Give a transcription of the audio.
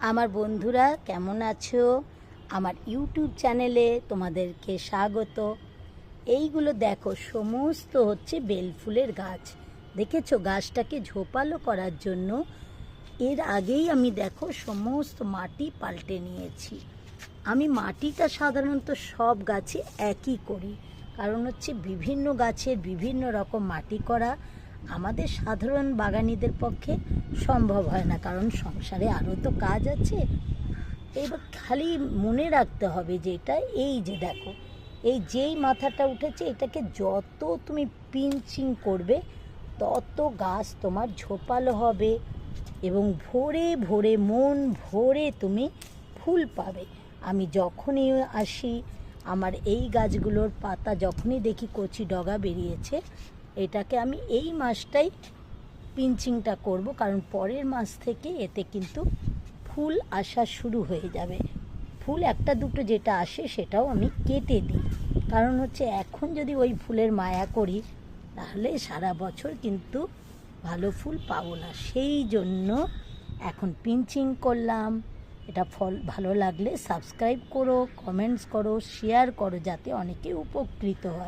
আমার বন্ধুরা কেমন আছো? আমার ইউটিউব চ্যানেলে তোমাদেরকে স্বাগত। এইগুলো দেখো, সমস্ত হচ্ছে বেলফুলের গাছ। দেখেছো গাছটাকে ঝোপালো করার জন্য এর আগেই আমি দেখো সমস্ত মাটি পাল্টে নিয়েছি। আমি মাটিটা সাধারণত সব গাছে একই করি, কারণ হচ্ছে বিভিন্ন গাছের বিভিন্ন রকম মাটি করা আমাদের সাধারণ বাগানিদের পক্ষে সম্ভব হয় না, কারণ সংসারে আরও তো কাজ আছে। এবার খালি মনে রাখতে হবে যে এটা এই যে দেখো, এই যেই মাথাটা উঠেছে এটাকে যত তুমি পিঞ্চিং করবে তত গাছ তোমার ঝোপালো হবে এবং ভরে ভরে মন ভরে তুমি ফুল পাবে। আমি যখনই আসি আমার এই গাছগুলোর পাতা যখনই দেখি কচি ডগা বেরিয়েছে, এটাকে আমি এই মাসটাই পিঞ্চিংটা করব, কারণ পরের মাস থেকে এতে কিন্তু ফুল আসা শুরু হয়ে যাবে। ফুল একটা দুটো যেটা আসে সেটাও আমি কেটে দিই, কারণ হচ্ছে এখন যদি ওই ফুলের মায়া করি তাহলে সারা বছর কিন্তু ভালো ফুল পাবো না। সেই জন্য এখন পিঞ্চিং করলাম। এটা ফল ভালো লাগলে সাবস্ক্রাইব করো, কমেন্টস করো, শেয়ার করো, যাতে অনেকে উপকৃত হয়।